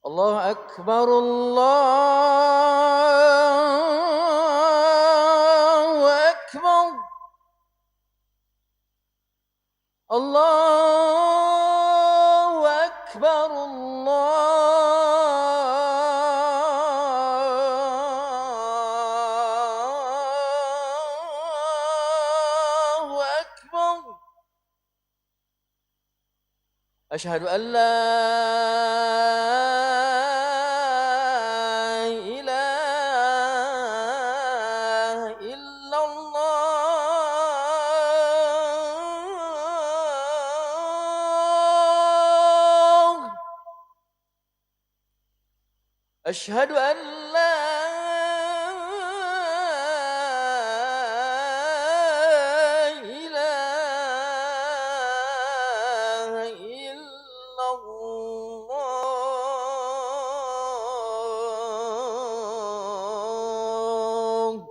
الله أكبر الله أكبر الله أكبر الله أكبر أشهد أن لا إله إلا الله أشهد أن لا إله إلا الله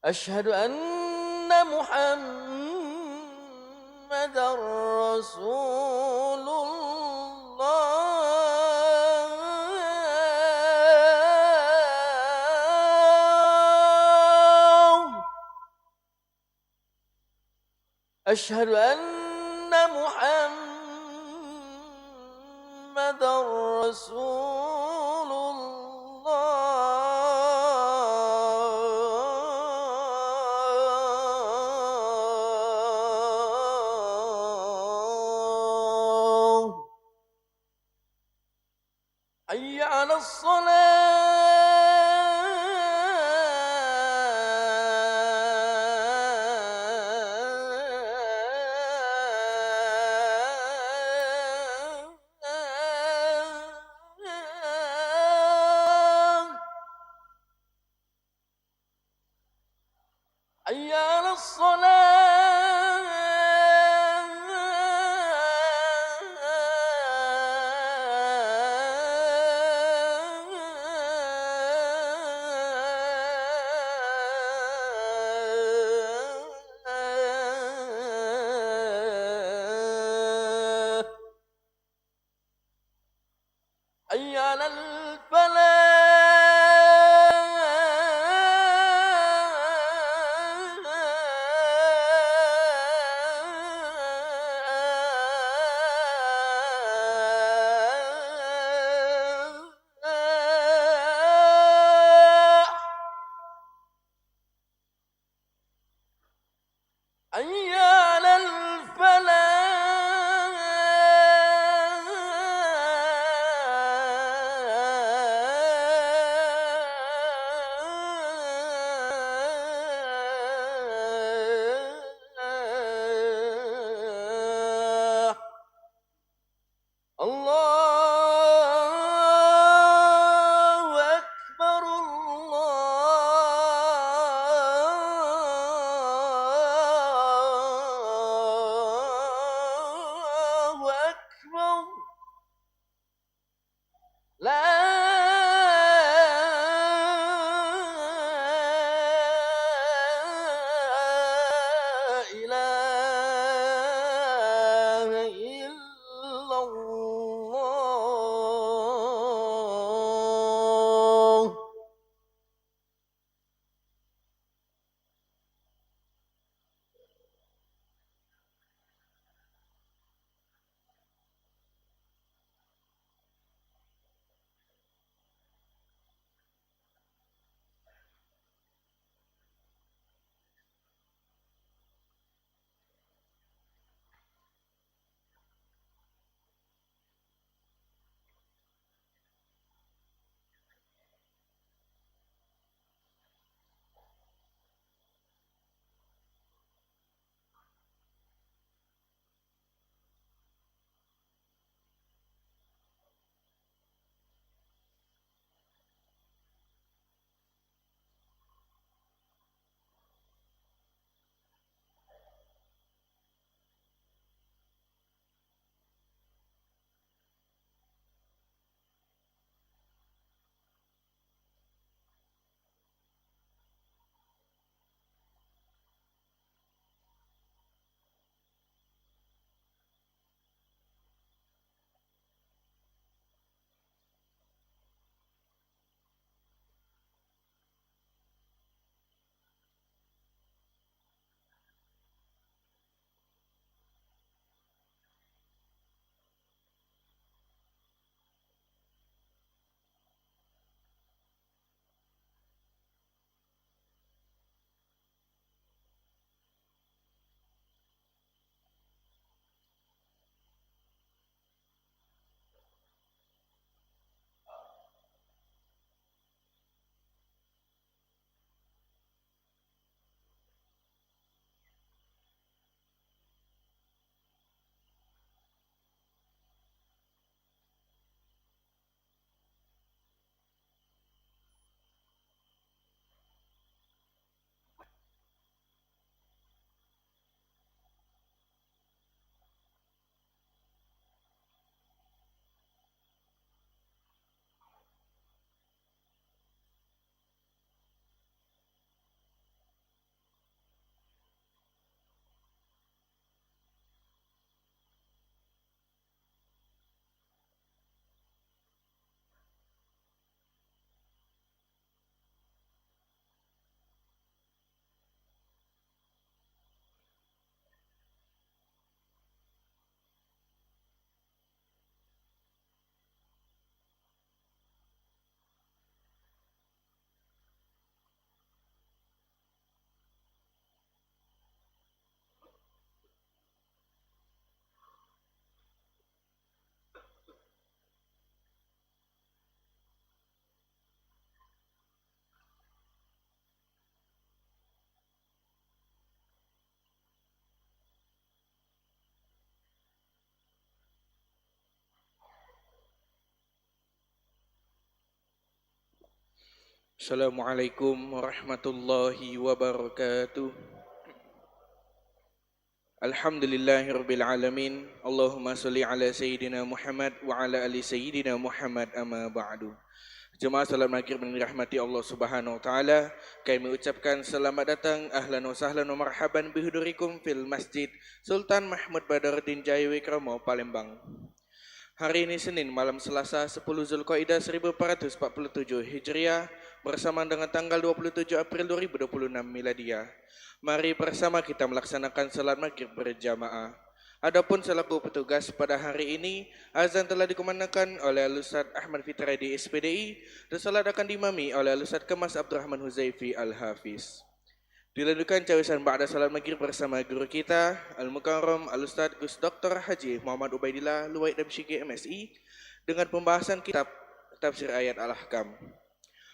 أشهد أن محمدًا رسول الله أشهد أن محمدًا رسول الله حي على الصلاة حي على الصلاة حي على الفلاح حي على الفلاح الله أكبر Assalamualaikum warahmatullahi wabarakatuh. Alhamdulillahirabbil alamin. Allahumma shalli ala sayyidina Muhammad wa ala ali sayyidina Muhammad amma ba'du. Jemaah salat maghrib yang dirahmati Allah Subhanahu wa taala, kami ucapkan selamat datang ahlan wa sahlan wa marhaban bihudurikum fil Masjid Sultan Mahmud Badaruddin Jaya Wikrama Palembang. Hari ini Senin malam Selasa 10 Zulqaidah 1447 Hijriah bersamaan dengan tanggal 27 April 2026 Miladiah. Mari bersama kita melaksanakan salat maghrib berjamaah. Adapun selaku petugas pada hari ini, azan telah dikumandangkan oleh Al-Ustaz Ahmad Fitradi SPDI dan salat akan diimami oleh Al-Ustaz Kemas Abdurrahman Huzaifi Al-Hafiz. Dilanjutkan cawisan ba'da salat maghrib bersama guru kita Al-Mukarram Al-Ustaz Gus Dr. Haji Muhammad Ubaidillah Luwait Damsyiki MSI dengan pembahasan kitab tafsir ayat Al-Ahkam.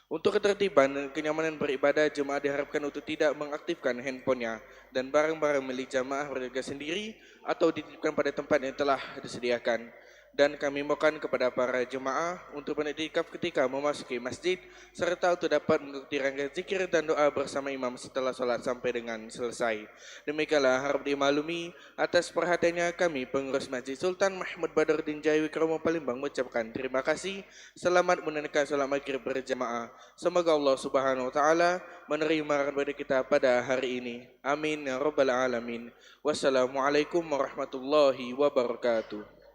Untuk ketertiban dan kenyamanan beribadah, jemaah diharapkan untuk tidak mengaktifkan handphonenya dan barang-barang milik jemaah berjaga sendiri atau dititipkan pada tempat yang telah disediakan. Dan kami mohon kepada para jemaah untuk beriktikaf ketika memasuki masjid serta untuk dapat mengikuti rangkaian zikir dan doa bersama imam setelah solat sampai dengan selesai. Demikianlah harap dimaklumi. Atas perhatiannya kami pengurus Masjid Sultan Mahmud Badaruddin Jaya Wikrama Palembang mengucapkan terima kasih. Selamat menunaikan solat maghrib berjamaah. Semoga Allah Subhanahu wa taala menerima ibadah kita pada hari ini. Amin ya rabbal alamin. Wassalamualaikum warahmatullahi wabarakatuh.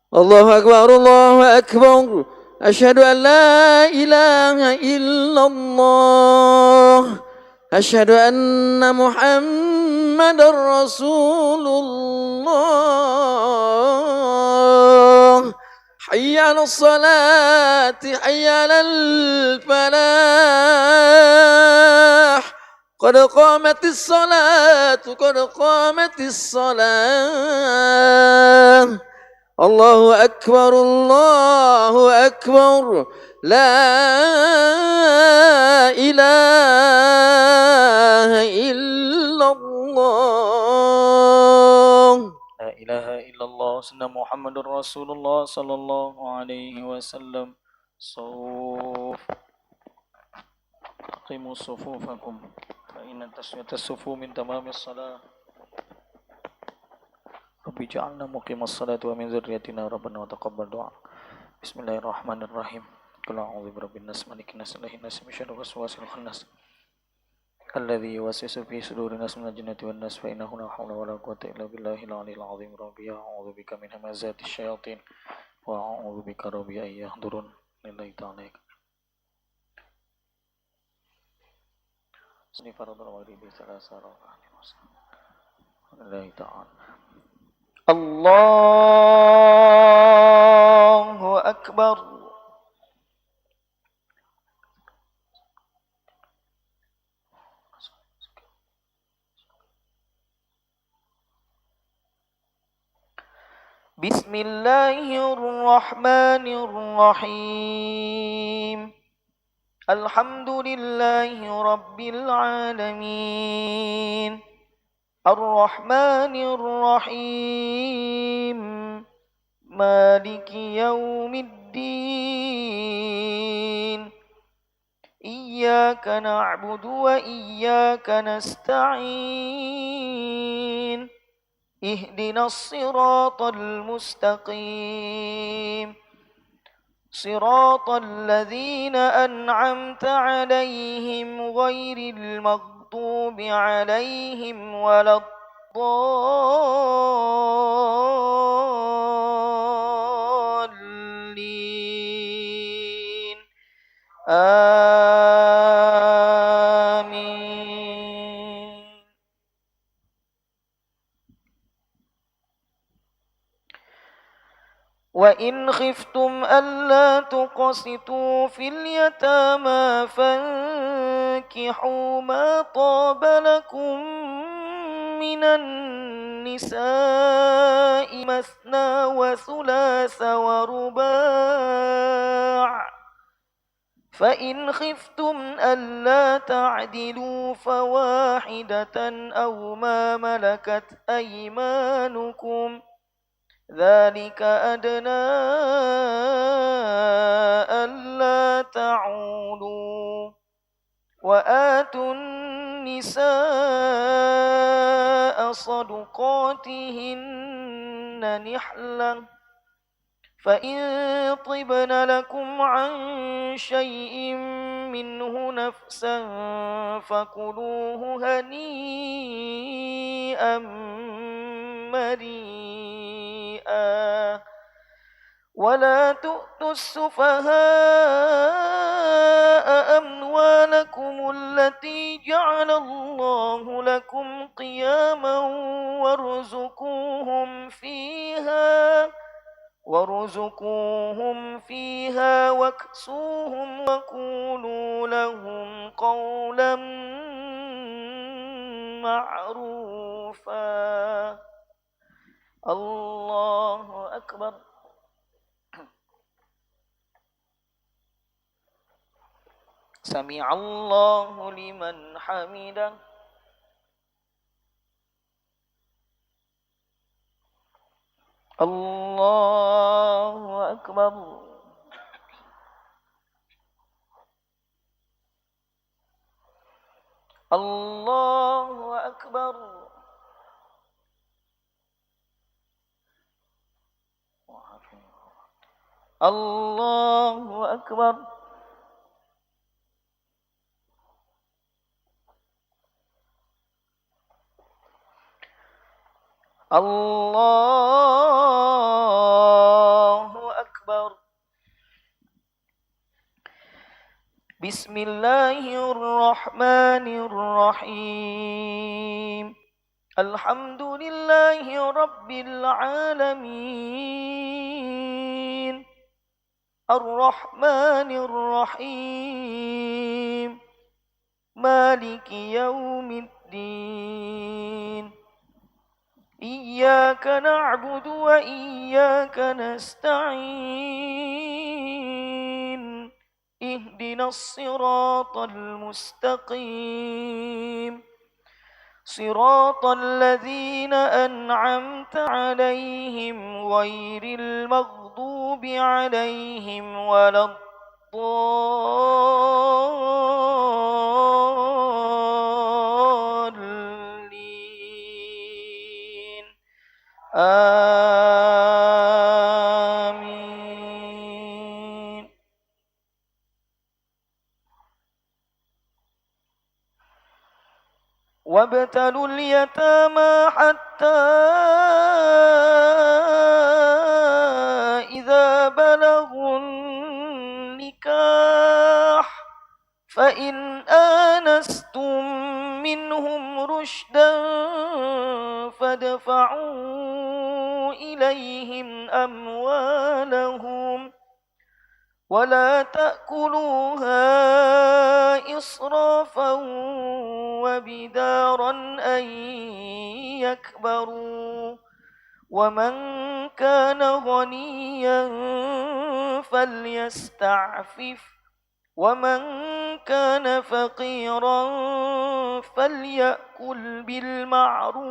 الله أكبر الله أكبر أشهد أن لا إله إلا الله أشهد أن محمد رسول الله حي على الصلاة حي على الفلاح قد قامت الصلاة قد قامت الصلاة الله أكبر لا إله إلا الله لا إله إلا الله سيدنا محمد رسول الله صلى الله عليه وسلم صوف أقيموا صفوفكم فإن تسوية الصفوف من تمام الصلاة رب اجعلنا مقيم الصلاة ومن ذريتنا ربنا وتقبل دعاء بسم الله الرحمن الرحيم قل أعوذ برب الناس ملك الناس إله الناس من شر الوسواس الخناس الذي يوسوس في صدور الناس من الجنة والناس فإنه لا حول ولا قوة إلا بالله العلي العظيم ربي أعوذ بك من همزات الشياطين وأعوذ بك ربي أن يحضرون لله تعالى سني فرض الوالد ثلاثة ركعات لله تعالى الله أكبر بسم الله الرحمن الرحيم الحمد لله رب العالمين الرحمن الرحيم مالك يوم الدين إياك نعبد وإياك نستعين اهدنا الصراط المستقيم صراط الذين أنعمت عليهم غير المغضوب عليهم ولا الضالين آمين وإن خفتم ألا تقسطوا في اليتامى فانكحوا ما طاب لكم من النساء مثنى وثلاث ورباع فإن خفتم ألا تعدلوا فواحدة أو ما ملكت أيمانكم ذلك أدنى ألا تعولوا وآتوا النساء صدقاتهن نحلة فإن طبن لكم عن شيء منه نفسا فكلوه هنيئا مريئا ولا تؤتوا السفهاء أموالكم التي جعل الله لكم قياما وارزقوهم فيها واكسوهم وقولوا لهم قولا معروفا. الله أكبر. سمع الله لمن حمده. الله أكبر. الله أكبر. الله أكبر. الله أكبر. بسم الله الرحمن الرحيم. الحمد لله رب العالمين الرحمن الرحيم مالك يوم الدين إياك نعبد وإياك نستعين اهدنا الصراط المستقيم صراط الذين أنعمت عليهم غير المغضوب عليهم ولا الضالين آمين. وابتلوا اليتامى حتى إذا بلغوا النكاح فإن آنستم منهم رشدا فادفعوا إليهم أموالهم ولا تأكلوها إسرافا وبدارا أن يكبروا ومن كان غنيا فليستعفف ومن كان فقيرا فليأكل بالمعروف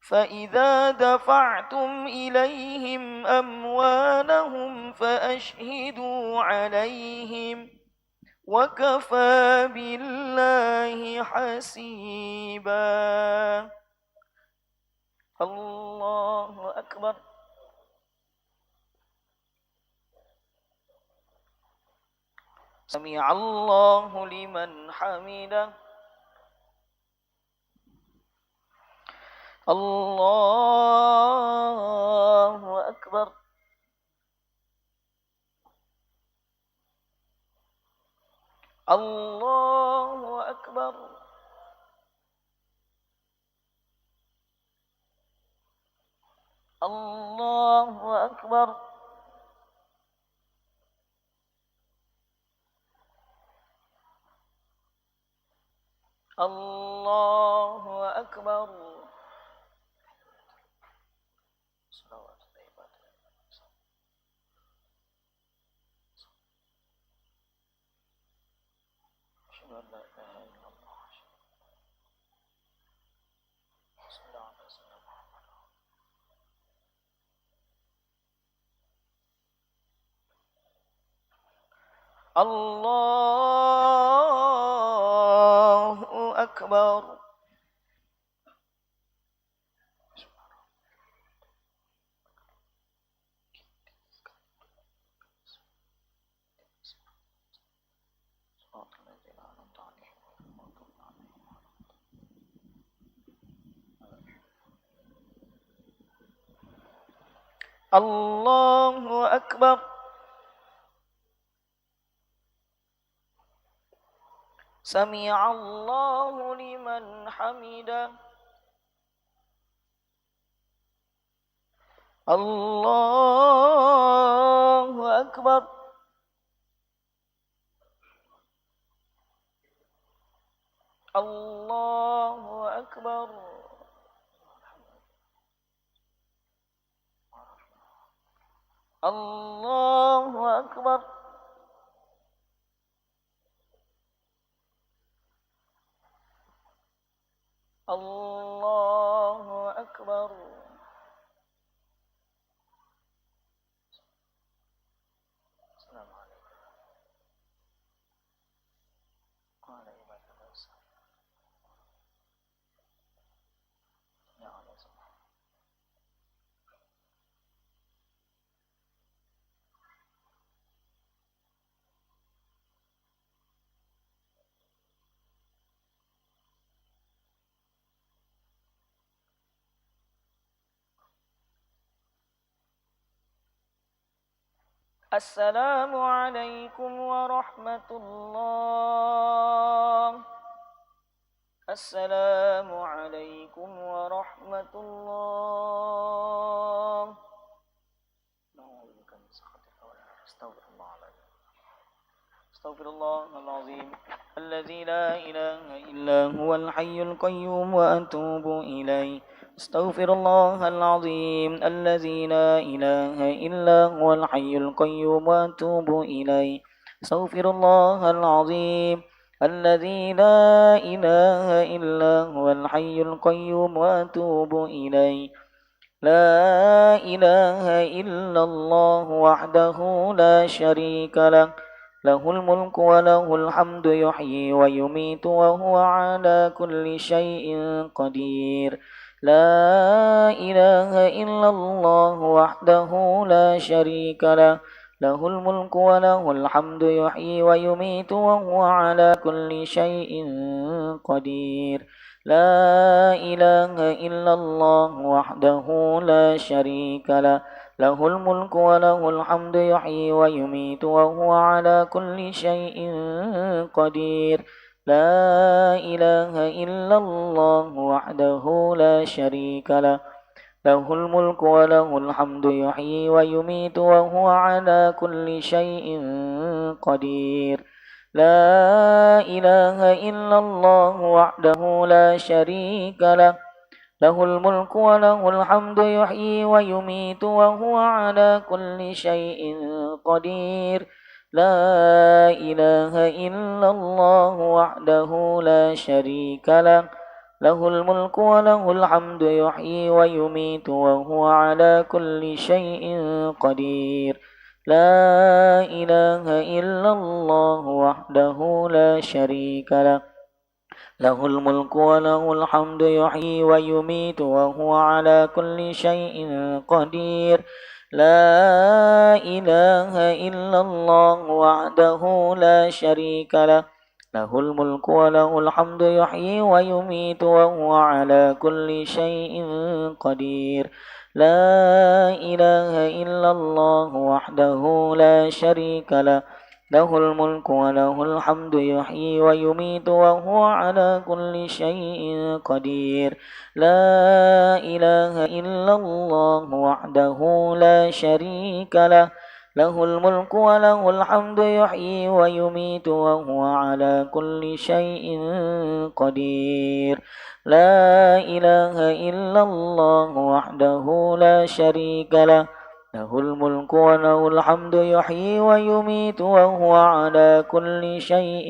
فإذا دفعتم إليهم أموالهم فأشهدوا عليهم وكفى بالله حسيبا. الله أكبر. سمع الله لمن حمده. الله أكبر. الله أكبر. الله أكبر. الله أكبر. الله أكبر. الله أكبر. سمع الله لمن حمده. الله أكبر. الله أكبر. الله أكبر. الله أكبر. السلام عليكم. قال عباد الله يا عليه الصلاة. السلام عليكم ورحمة الله. السلام عليكم ورحمة الله. نعوذ بك من سخطك والنار. استغفر الله العظيم. استغفر الله العظيم الذي لا إله إلا هو الحي القيوم وأتوب إليه. استغفر الله العظيم الذي لا إله إلا هو الحي القيوم وأتوب إليه. استغفر الله العظيم الذي لا إله إلا هو الحي القيوم وأتوب إليه. لا إله إلا الله وحده لا شريك له، له الملك وله الحمد يحيي ويميت وهو على كل شيء قدير. لا إله إلا الله وحده لا شريك له، له الملك وله الحمد يحيي ويميت وهو على كل شيء قدير. لا إله إلا الله وحده لا شريك له، له الملك وله الحمد يحيي ويميت وهو على كل شيء قدير. لا إله إلا الله وحده لا شريك له، له الملك وله الحمد يحيي ويميت وهو على كل شيء قدير. لا إله إلا الله وحده لا شريك له، له الملك وله الحمد يحيي ويميت وهو على كل شيء قدير. لا إله إلا الله وحده لا شريك له، له الملك وله الحمد يحيي ويميت وهو على كل شيء قدير. لا إله إلا الله وحده لا شريك له، له الملك وله الحمد يحيي ويميت وهو على كل شيء قدير. لا إله إلا الله وحده لا شريك له، له الملك وله الحمد يحيي ويميت وهو على كل شيء قدير. لا إله إلا الله وحده لا شريك له، له الملك وله الحمد يحيي ويميت وهو على كل شيء قدير. لا إله إلا الله وحده لا شريك له، له الملك وله الحمد يحيي ويميت وهو على كل شيء قدير. لا إله إلا الله وحده لا شريك له، له الملك وله الحمد يحيي ويميت وهو على كل شيء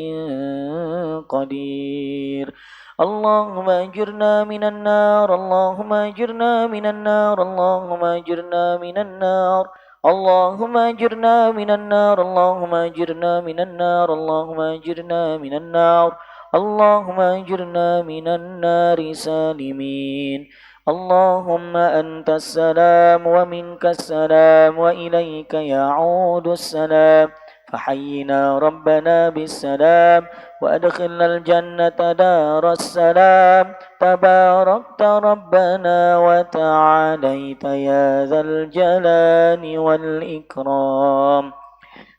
قدير. اللهم أجرنا من النار، اللهم أجرنا من النار، اللهم أجرنا من النار، اللهم أجرنا من النار اللهم أجرنا من النار اللهم أجرنا من النار اللهم أجرنا من النار سالمين اللهم أنت السلام ومنك السلام وإليك يعود السلام فحينا ربنا بالسلام وأدخلنا الجنة دار السلام تباركت ربنا وتعاليت يا ذا الجلال والإكرام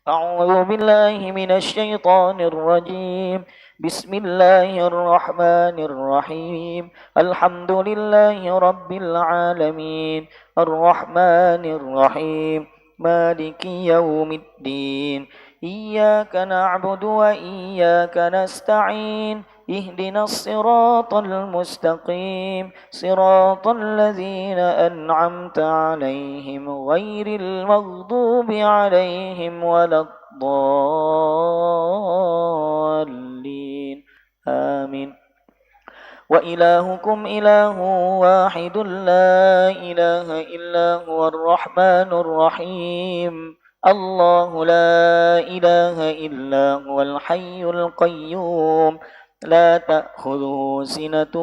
أعوذ بالله من الشيطان الرجيم بسم الله الرحمن الرحيم الحمد لله رب العالمين الرحمن الرحيم مالك يوم الدين إياك نعبد وإياك نستعين اهدنا الصراط المستقيم صراط الذين أنعمت عليهم غير المغضوب عليهم ولا الضالين آمين وإلهكم إله واحد لا إله إلا هو الرحمن الرحيم الله لا إله إلا هو الحي القيوم لا تأخذه سنة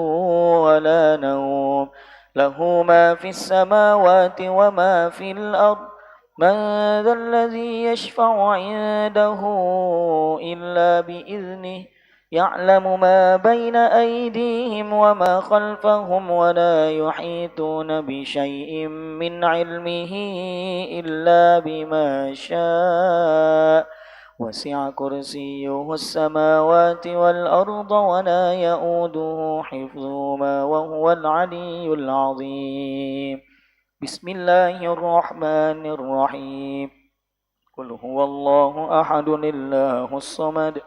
ولا نوم له ما في السماوات وما في الأرض من ذا الذي يشفع عنده إلا بإذنه يعلم ما بين أيديهم وما خلفهم ولا يحيطون بشيء من علمه إلا بما شاء وسع كرسيه السماوات والأرض ولا يؤوده حفظهما وهو العلي العظيم بسم الله الرحمن الرحيم قل هو الله أحد الله الصمد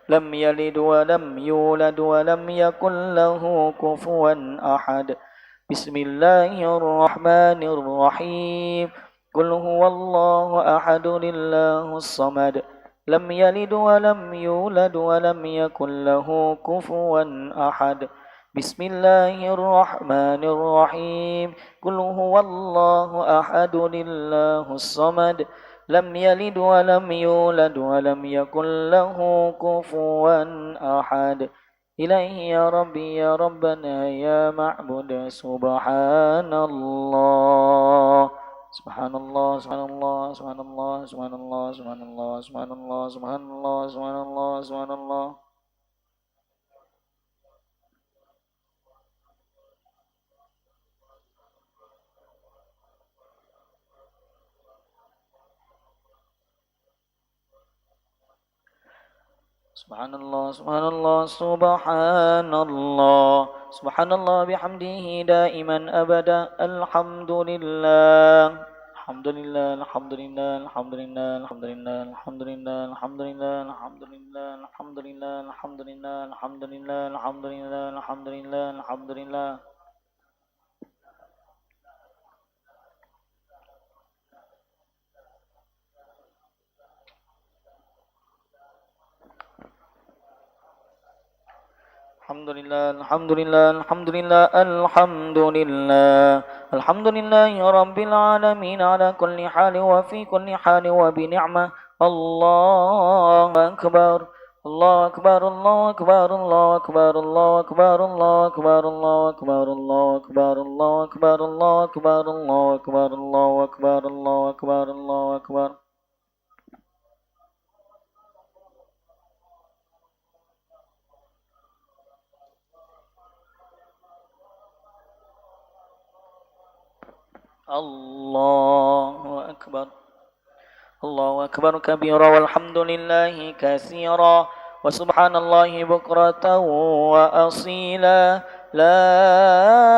لم يلد ولم يولد ولم يكن له كفوا أحد بسم الله الرحمن الرحيم قل هو الله أحد الله الصمد لم يلد ولم يولد ولم يكن له كفوا أحد بسم الله الرحمن الرحيم قل هو الله أحد الله الصمد لم يلد ولم يولد ولم يكن له كفوا أحد إليه يا ربي يا ربنا يا معبود سبحان الله سبحان الله سبحان الله سبحان الله سبحان الله سبحان الله سبحان الله سبحان الله سبحان الله سبحان الله سبحان الله سبحان الله سبحان الله سبحان الله بحمده دائما أبدا الحمد لله الحمد لله الحمد لله الحمد لله الحمد لله الحمد لله الحمد لله الحمد لله الحمد لله الحمد لله الحمد لله الحمد لله الحمد لله الحمد لله الحمد لله الحمد لله الحمد لله الحمد لله الحمد لله رب العالمين على كل حال وفي كل حال وبنعمة الله أكبر الله أكبر الله أكبر الله أكبر الله أكبر الله أكبر الله أكبر الله أكبر الله أكبر الله أكبر الله أكبر الله أكبر الله أكبر الله أكبر الله أكبر الله أكبر كبيرا والحمد لله كثيرا وسبحان الله بكرة وأصيلا لا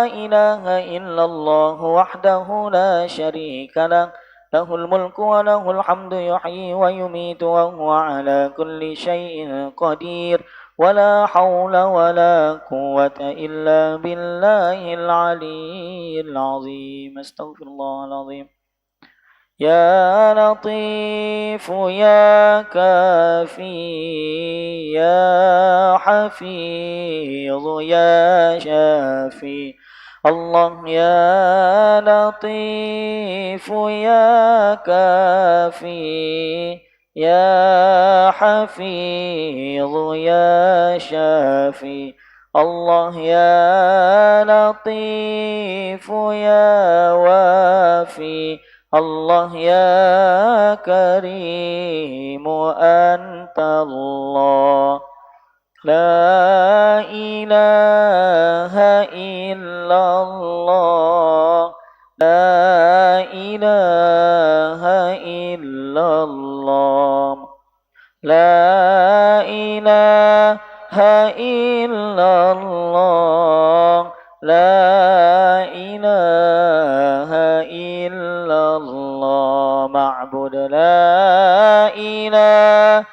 إله إلا الله وحده لا شريك له له الملك وله الحمد يحيي ويميت وهو على كل شيء قدير ولا حول ولا قوة إلا بالله العلي العظيم استغفر الله العظيم يا لطيف يا كافي يا حفيظ يا شافي الله يا لطيف يا كافي يا حفيظ يا شافي الله يا لطيف يا وافي الله يا كريم أنت الله لا إله إلا الله لا إله إلا الله لا إله إلا الله لا إله إلا الله معبود لا إله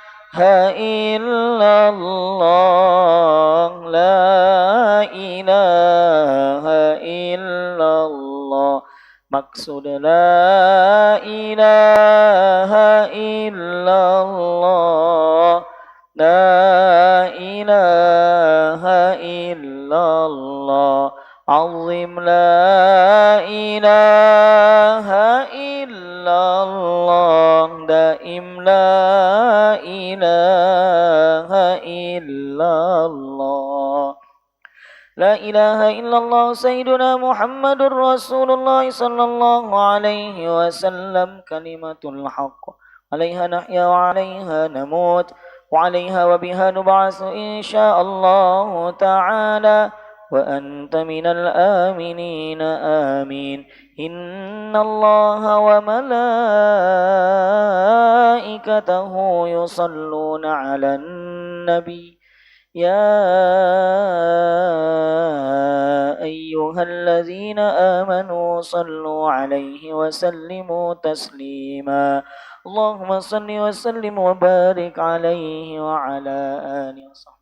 إلا الله لا إله إلا الله مقصود لا إله إلا الله لا إله إلا الله عظم لا إله إلا الله دائم لا إله إلا الله لا إله إلا الله سيدنا محمد رسول الله صلى الله عليه وسلم كلمة الحق عليها نحيا وعليها نموت وعليها وبها نبعث إن شاء الله تعالى وأنت من الآمنين آمين إن الله وملائكته يصلون على النبي يا أيها الذين آمنوا صلوا عليه وسلموا تسليما اللهم صل وسلم وبارك عليه وعلى آله وصحبه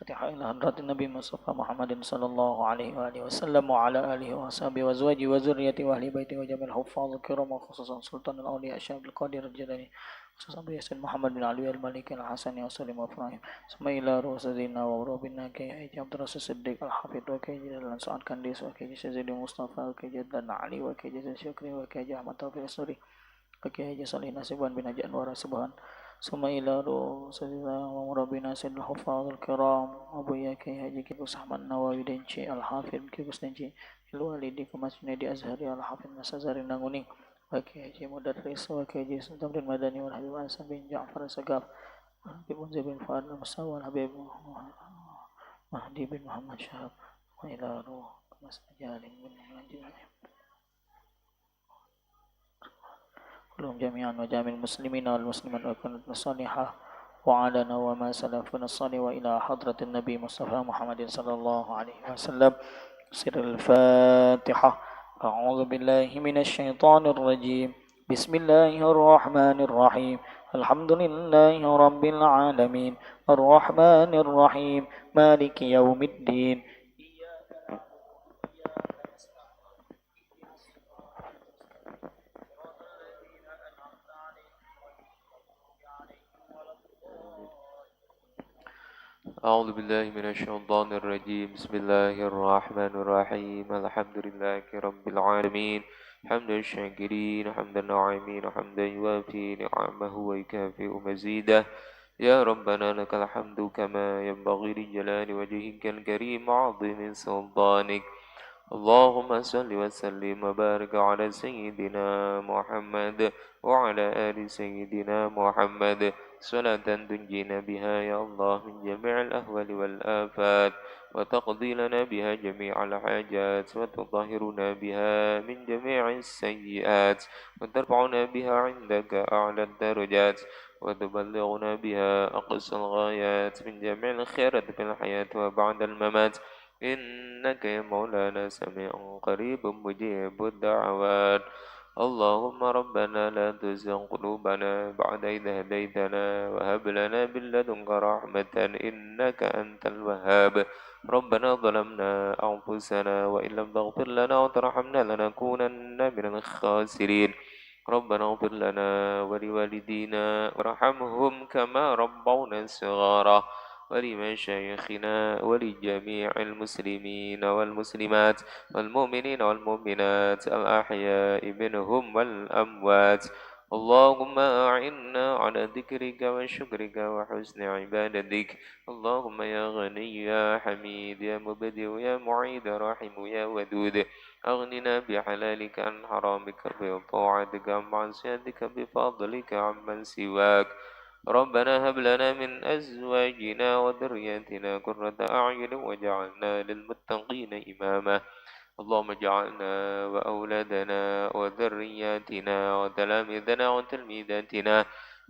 فاتحة إلى حضرة النبي مصطفى محمد صلى الله عليه وآله وسلم وعلى آله وصحبه وأزواجه وذريته وأهل بيته وجميع الحفاظ الكرام وخصوصا سلطان الأولياء الشيخ القادر الجلاني خصوصا بياسين محمد بن علي المالك الحسن وسلم وإبراهيم ثم إلى رؤوس ديننا وروبنا كي عبد الرسول الصديق الحفيظ وكي جلال سعد كنديس وكي سيد مصطفى وكي جد علي وكي جد شكري وكي أحمد توفيق السوري وكي صالح نسبان بن أجان ورا سبحان ثم إلى رؤوس وربنا سيد الحفاظ الكرام أبويا كي هاجي كيبوس أحمد النووي دنشي الحافظ كيبوس دنشي الوالدي كمسجد دي أزهري الحافظ مسازاري نغوني وكي هاجي مدرس وكي هاجي سلطان المدني والحبيب حسن بن جعفر السقاف والحبيب منزل بن فؤاد المستوى والحبيب مهدي بن محمد شهاب وإلى روح مسجد بن مجد كلهم جميعا وجامع المسلمين والمسلمات وكانت الصالحة وعلنا وما سلفنا الصالح وإلى حضرة النبي مصطفى محمد صلى الله عليه وسلم سر الفاتحة أعوذ بالله من الشيطان الرجيم بسم الله الرحمن الرحيم الحمد لله رب العالمين الرحمن الرحيم مالك يوم الدين أعوذ بالله من الشيطان الرجيم بسم الله الرحمن الرحيم الحمد لله رب العالمين حمد الشاكرين حمد الناعمين حمدا يوافي نعمه ويكافئ مزيده يا ربنا لك الحمد كما ينبغي لجلال وجهك الكريم وعظيم سلطانك اللهم صل وسلم وبارك على سيدنا محمد وعلى آل سيدنا محمد صلاة تنجينا بها يا الله من جميع الأهوال والآفات وتقضي لنا بها جميع الحاجات وتطهرنا بها من جميع السيئات وترفعنا بها عندك أعلى الدرجات وتبلغنا بها أقصى الغايات من جميع الخيرات في الحياة وبعد الممات إنك يا مولانا سميع قريب مجيب الدعوات اللهم ربنا لا تزغ قلوبنا بعد إذ هديتنا وهب لنا من لدنك رحمة إنك أنت الوهاب ربنا ظلمنا أنفسنا وإن لم تغفر لنا وترحمنا لنكونن من الخاسرين ربنا اغفر لنا ولوالدينا وارحمهم كما ربونا صغارا ولمشايخنا ولجميع المسلمين والمسلمات والمؤمنين والمؤمنات الأحياء منهم والأموات. اللهم أعنا على ذكرك وشكرك وحسن عبادتك. اللهم يا غني يا حميد يا مبدئ يا معيد رحيم يا ودود، أغننا بحلالك عن حرامك بطاعتك عن معصيتك بفضلك عمن سواك. ربنا هب لنا من أزواجنا وذرياتنا قرة أعين واجعلنا للمتقين إماما. اللهم اجعلنا وأولادنا وذرياتنا وتلاميذنا وتلميذاتنا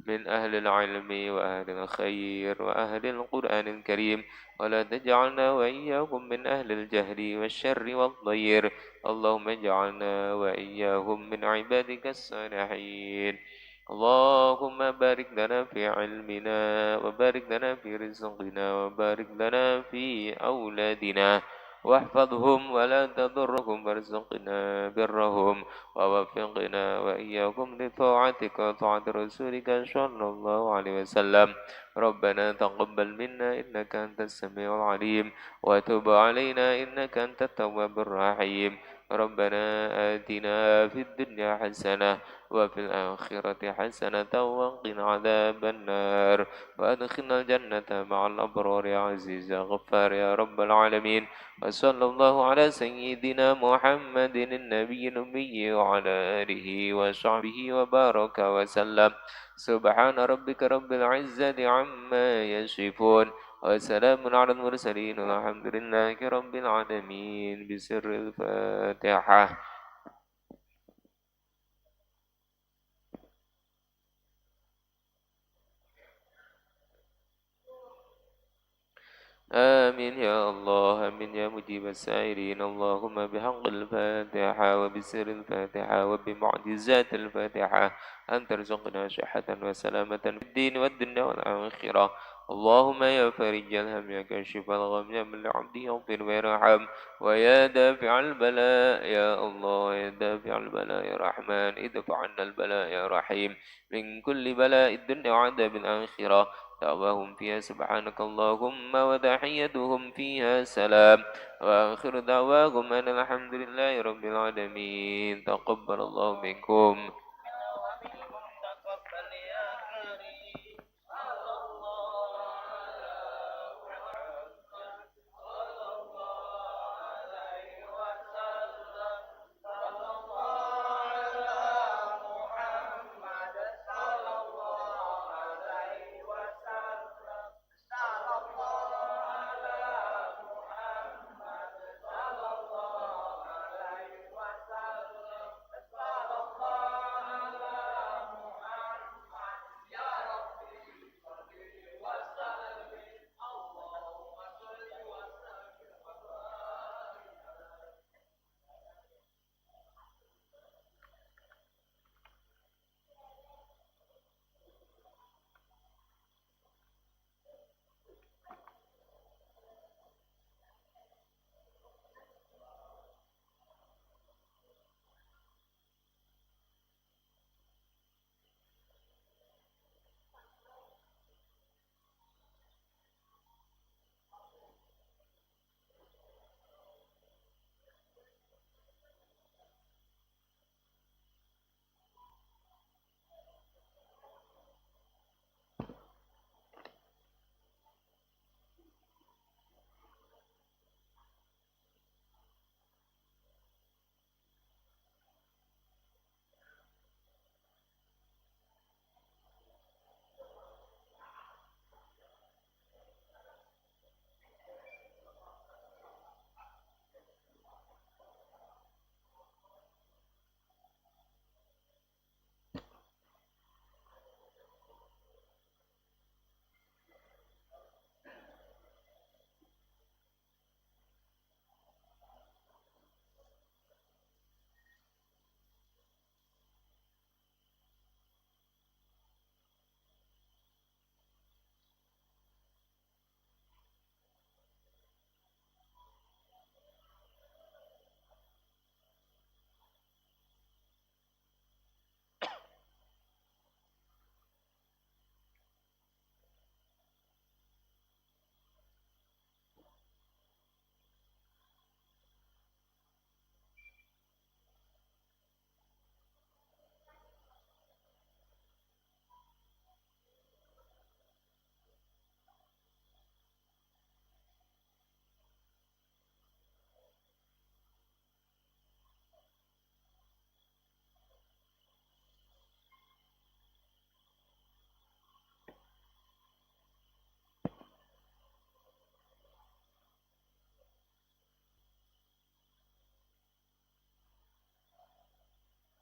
من أهل العلم وأهل الخير وأهل القرآن الكريم، ولا تجعلنا وإياهم من أهل الجهل والشر والضير. اللهم اجعلنا وإياهم من عبادك الصالحين. اللهم بارك لنا في علمنا وبارك لنا في رزقنا وبارك لنا في أولادنا، واحفظهم ولا تضرهم وارزقنا برهم ووفقنا وإياكم لطاعتك وطاعة رسولك صلى الله عليه وسلم. ربنا تقبل منا إنك أنت السميع العليم، وتب علينا إنك أنت التواب الرحيم. ربنا آتنا في الدنيا حسنة وفي الآخرة حسنة وقنا عذاب النار، وأدخلنا الجنة مع الأبرار يا عزيز يا غفار يا رب العالمين. وصلى الله على سيدنا محمد النبي الأمي وعلى آله وصحبه وبارك وسلم. سبحان ربك رب العزة عما يصفون، وسلام على المرسلين والحمد لله رب العالمين. بسر الفاتحة. آمين يا الله، آمين يا مجيب السائلين. اللهم بحق الفاتحة وبسر الفاتحة وبمعجزات الفاتحة أن ترزقنا صحة وسلامة في الدين والدنيا والآخرة. اللهم يا فرج الهم يا كاشف الغم يا من لعبده يغفر ويرحم ويا دافع البلاء يا الله، يا دافع البلاء يا رحمن ادفع عنا البلاء يا رحيم من كل بلاء الدنيا وعذاب الآخرة. دعواهم فيها سبحانك اللهم وتحيتهم فيها سلام، وآخر دعواهم أن الحمد لله رب العالمين. تقبل الله منكم.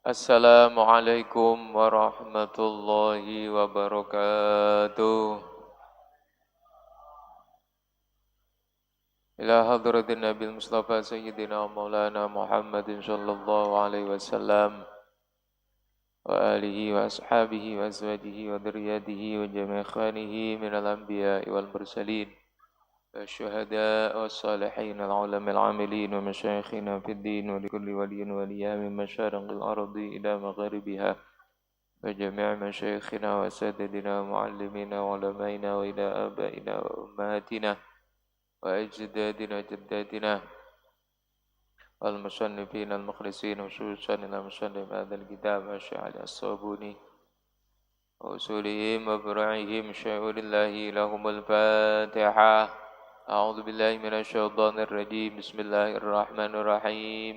Assalamualaikum warahmatullahi wabarakatuh. Ila hadratin Nabi Mustafa Sayyidina Maulana Muhammadin sallallahu alaihi wasallam wa alihi wa ashabihi wa azwajihi wa dzurriyyatihi wa jami' khanihi minal anbiya'i wal mursalin wa syuhada wa salihin al ulama al amilin wa masyayikhina fid din wa likulli waliyin waliyah min masyariqil ardi ila magharibiha wa jami' masyayikhina wa sadadina wa muallimina wa ulamaina wa ila abaina wa ummahatina wa ajdadina jaddatina والمصنفين المخلصين وخصوصا إلى مصنف هذا الكتاب الشيخ الصابوني وأصولهم وفروعهم شعور الله لهم الفاتحة أعوذ بالله من الشيطان الرجيم بسم الله الرحمن الرحيم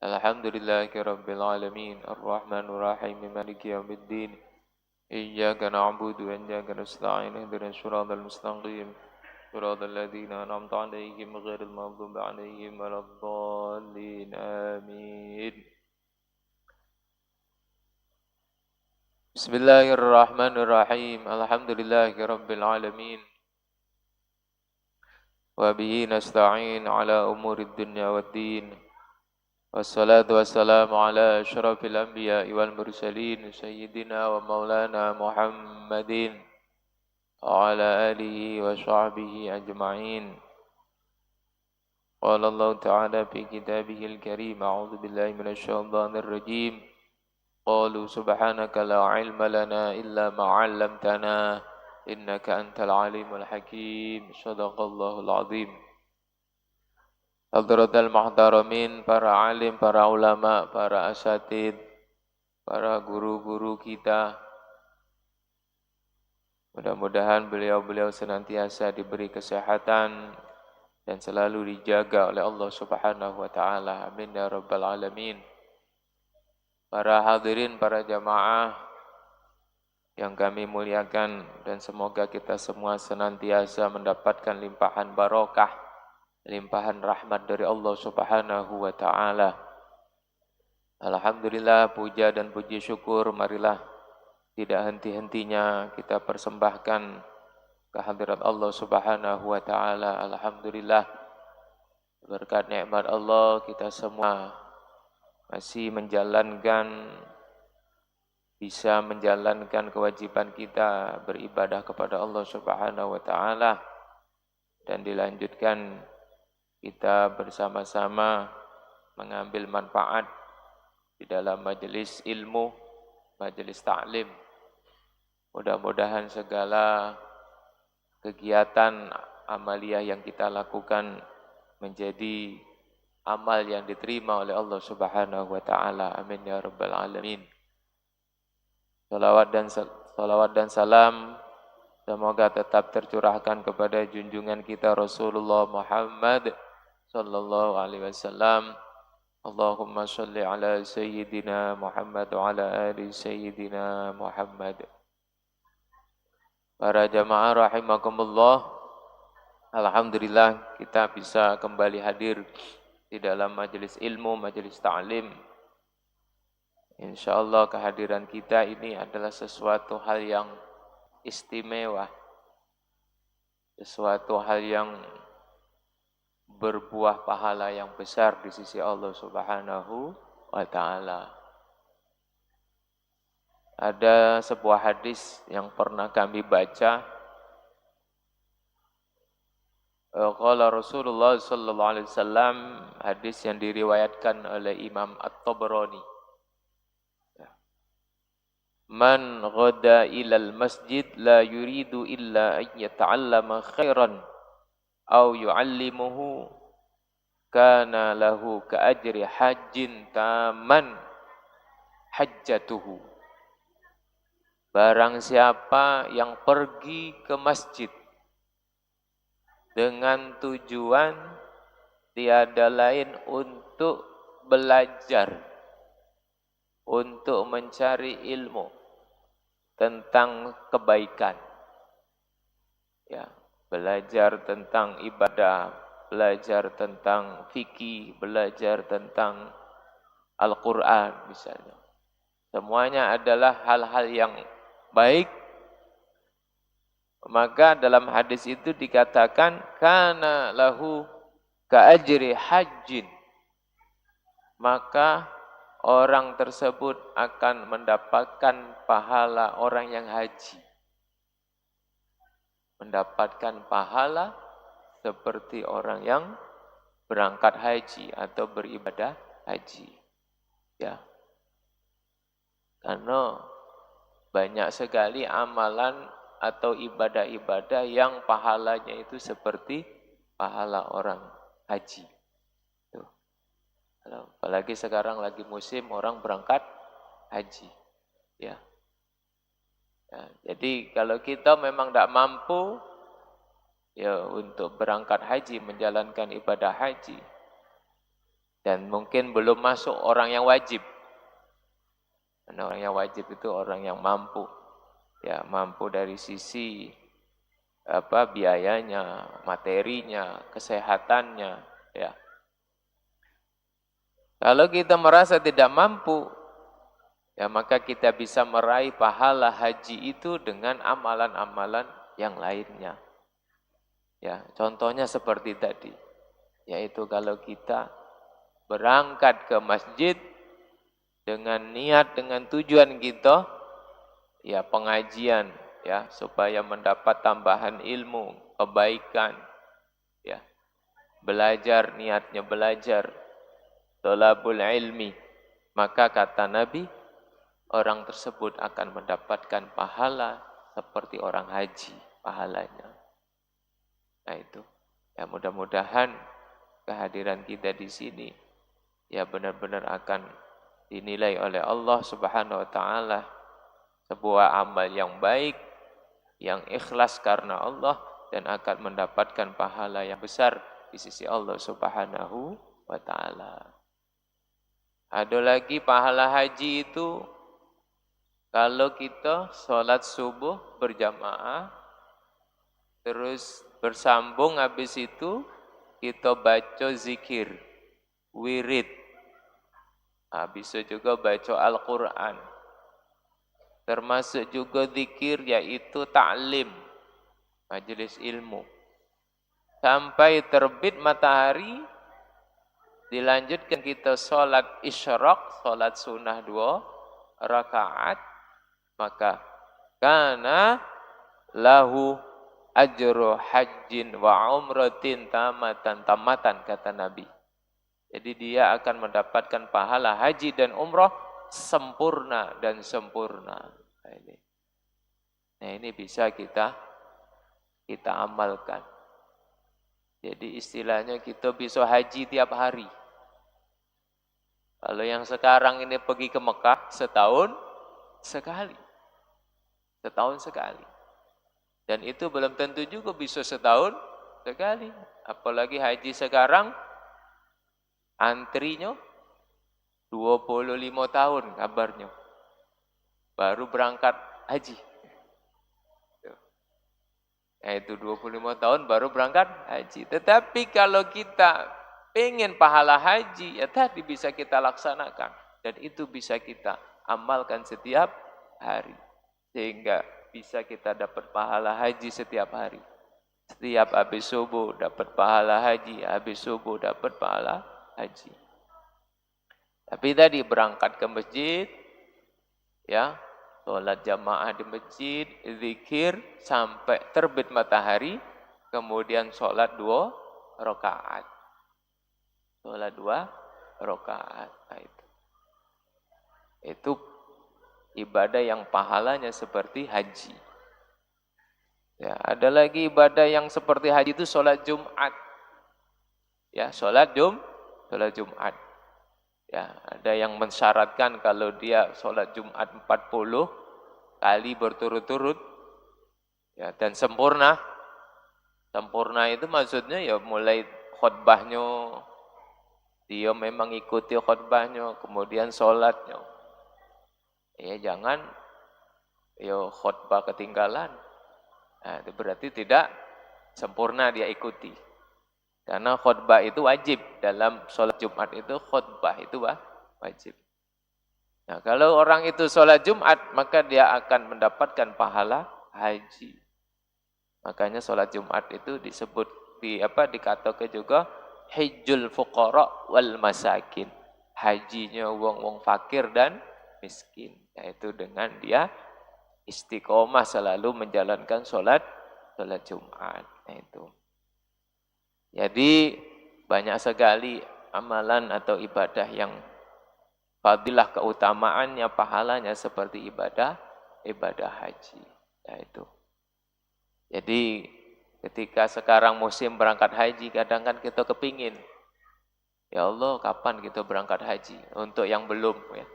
الحمد لله رب العالمين الرحمن الرحيم مالك يوم الدين إياك نعبد وإياك نستعين اهدنا الصراط المستقيم صراط الذين أنعمت عليهم غير المغضوب عليهم ولا الضالين آمين بسم الله الرحمن الرحيم الحمد لله رب العالمين وبه نستعين على أمور الدنيا والدين والصلاة والسلام على أشرف الأنبياء والمرسلين سيدنا ومولانا محمد وعلى آله وصحبه أجمعين قال الله تعالى في كتابه الكريم أعوذ بالله من الشيطان الرجيم قالوا سبحانك لا علم لنا إلا ما علمتنا إنك أنت العليم الحكيم صدق الله العظيم. Hadratul Muhtaramin, para alim, para ulama, para asatid, para guru-guru kita, mudah-mudahan beliau-beliau senantiasa diberi kesehatan dan selalu dijaga oleh Allah Subhanahu wa taala. Amin ya rabbal alamin. Para hadirin, para jamaah yang kami muliakan, dan semoga kita semua senantiasa mendapatkan limpahan barokah, limpahan rahmat dari Allah Subhanahu wa taala. Alhamdulillah, puja dan puji syukur marilah tidak henti-hentinya kita persembahkan kehadirat Allah Subhanahu wa taala. Alhamdulillah, berkat nikmat Allah kita semua masih bisa menjalankan kewajiban kita beribadah kepada Allah Subhanahu wa taala, dan dilanjutkan kita bersama-sama mengambil manfaat di dalam majelis ilmu, majelis ta'lim. Mudah-mudahan segala kegiatan amaliyah yang kita lakukan menjadi amal yang diterima oleh Allah Subhanahu wa taala. Amin ya rabbal alamin. Salawat dan salam semoga tetap tercurahkan kepada junjungan kita Rasulullah Muhammad sallallahu alaihi wasallam. Allahumma shalli ala sayyidina Muhammad wa ala ali sayyidina Muhammad. Para jamaah rahimakumullah, alhamdulillah kita bisa kembali hadir di dalam majelis ilmu, majelis ta'lim. Insyaallah kehadiran kita ini adalah sesuatu hal yang istimewa, sesuatu hal yang berbuah pahala yang besar di sisi Allah Subhanahu wa taala. Ada sebuah hadis yang pernah kami baca. Qala Rasulullah sallallahu alaihi wasallam, hadis yang diriwayatkan oleh Imam At-Tabrani. Man ghada ilal masjid la yuridu illa an yata'allama khairan aw yu'allimuhu kana lahu ka ajri hajjin taman hajjatuhu. Barang siapa yang pergi ke masjid dengan tujuan tiada lain untuk belajar, untuk mencari ilmu tentang kebaikan, ya, belajar tentang ibadah, belajar tentang fikih, belajar tentang Al-Quran misalnya. semuanya adalah hal-hal yang baik. Maka dalam hadis itu dikatakan kana lahu ka'ajri hajjin. Maka orang tersebut akan mendapatkan pahala orang yang haji. Mendapatkan pahala seperti orang yang berangkat haji atau beribadah haji. Ya. Karena banyak sekali amalan atau ibadah-ibadah yang pahalanya itu seperti pahala orang haji. Tuh. Apalagi sekarang lagi musim orang berangkat haji. Ya. Ya, jadi kalau kita memang tidak mampu ya untuk berangkat haji, menjalankan ibadah haji, dan mungkin belum masuk orang yang wajib. Karena orang yang wajib itu orang yang mampu. Ya, mampu dari sisi biayanya, materinya, kesehatannya, ya. Kalau kita merasa tidak mampu, ya maka kita bisa meraih pahala haji itu dengan amalan-amalan yang lainnya. Ya, contohnya seperti tadi, yaitu kalau kita berangkat ke masjid dengan niat, dengan tujuan kita, ya pengajian, ya supaya mendapat tambahan ilmu, kebaikan, ya belajar, niatnya belajar, thalabul ilmi, maka kata Nabi, orang tersebut akan mendapatkan pahala seperti orang haji pahalanya. Nah itu, ya mudah-mudahan kehadiran kita di sini ya benar-benar akan dinilai oleh Allah Subhanahu wa taala sebuah amal yang baik, yang ikhlas karena Allah dan akan mendapatkan pahala yang besar di sisi Allah Subhanahu wa taala. Ada lagi pahala haji itu kalau kita sholat subuh berjamaah, terus bersambung habis itu kita baca zikir, wirid, habis itu juga baca Al-Quran. Termasuk juga zikir yaitu ta'lim, majelis ilmu. Sampai terbit matahari, dilanjutkan kita sholat isyraq, sholat sunnah 2 rakaat, maka kana lahu ajru hajjin wa umratin tamatan, kata Nabi. Jadi dia akan mendapatkan pahala haji dan umrah sempurna dan sempurna. Nah ini bisa kita amalkan. Jadi istilahnya kita bisa haji tiap hari. Kalau yang sekarang ini pergi ke Mekah setahun sekali. Setahun sekali. Dan itu belum tentu juga bisa setahun sekali. Apalagi haji sekarang antrinya 25 tahun kabarnya. Baru berangkat haji. Nah itu 25 tahun baru berangkat haji. Tetapi kalau kita pengen pahala haji, ya tadi bisa kita laksanakan. Dan itu bisa kita amalkan setiap hari. Sehingga bisa kita dapat pahala haji setiap hari. Setiap habis subuh dapat pahala haji, habis subuh dapat pahala haji. Tapi tadi berangkat ke masjid, ya, sholat jamaah di masjid, zikir sampai terbit matahari, kemudian sholat 2 rakaat. Sholat 2 rakaat. Nah, itu ibadah yang pahalanya seperti haji. Ya, ada lagi ibadah yang seperti haji itu sholat Jumat. Ya, sholat Jumat. Ya, ada yang mensyaratkan kalau dia sholat Jumat 40 kali berturut-turut, ya, dan sempurna. Sempurna itu maksudnya ya mulai khutbahnya, dia memang ikuti khutbahnya, kemudian sholatnya. Ya jangan ya khutbah ketinggalan. Nah, itu berarti tidak sempurna dia ikuti. Karena khutbah itu wajib dalam sholat Jumat itu khutbah itu wajib. Nah, kalau orang itu sholat Jumat, maka dia akan mendapatkan pahala haji. Makanya sholat Jumat itu disebut dikatakan juga hajjul fuqara wal masakin. Hajinya wong-wong fakir dan miskin, yaitu dengan dia istiqomah selalu menjalankan sholat Jumat. Nah, itu. Jadi banyak sekali amalan atau ibadah yang fadilah keutamaannya, pahalanya seperti ibadah haji. Ya itu. Jadi ketika sekarang musim berangkat haji, kadang kan kita kepingin, ya Allah kapan kita berangkat haji? Untuk yang belum ya.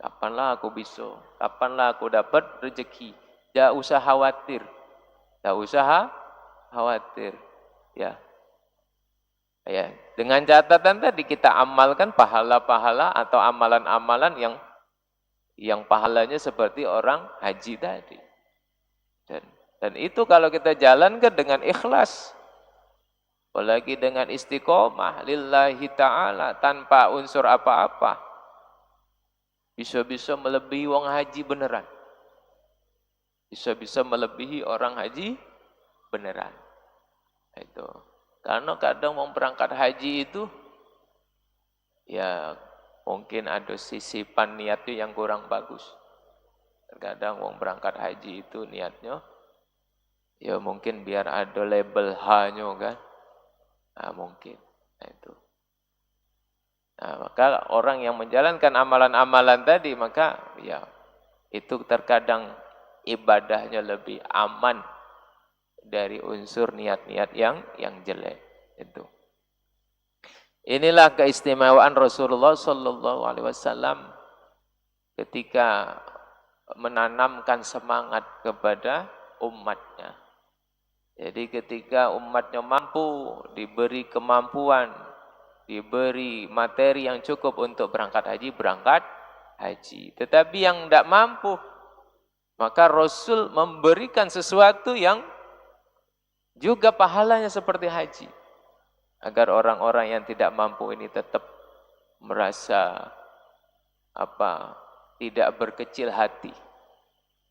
Kapanlah aku bisa? Kapanlah aku dapat rezeki? Tidak usah khawatir. Ya. Ya, dengan catatan tadi kita amalkan pahala-pahala atau amalan-amalan yang pahalanya seperti orang haji tadi. Dan itu kalau kita jalankan dengan ikhlas, apalagi dengan istiqomah lillahi ta'ala tanpa unsur apa-apa, bisa-bisa melebihi wong haji beneran. Bisa-bisa melebihi orang haji beneran. Itu. Karena kadang mau berangkat haji itu, ya mungkin ada sisipan niatnya yang kurang bagus. Terkadang mau berangkat haji itu niatnya, ya mungkin biar ada label H-nya kan. Nah, mungkin. Nah, itu. Nah, maka orang yang menjalankan amalan-amalan tadi, maka ya itu terkadang ibadahnya lebih aman dari unsur niat-niat yang jelek itu. Inilah keistimewaan Rasulullah sallallahu alaihi wasallam ketika menanamkan semangat kepada umatnya. Jadi ketika umatnya mampu, diberi kemampuan, diberi materi yang cukup untuk berangkat haji. Tetapi yang tidak mampu, maka Rasul memberikan sesuatu yang juga pahalanya seperti haji. Agar orang-orang yang tidak mampu ini tetap merasa tidak berkecil hati,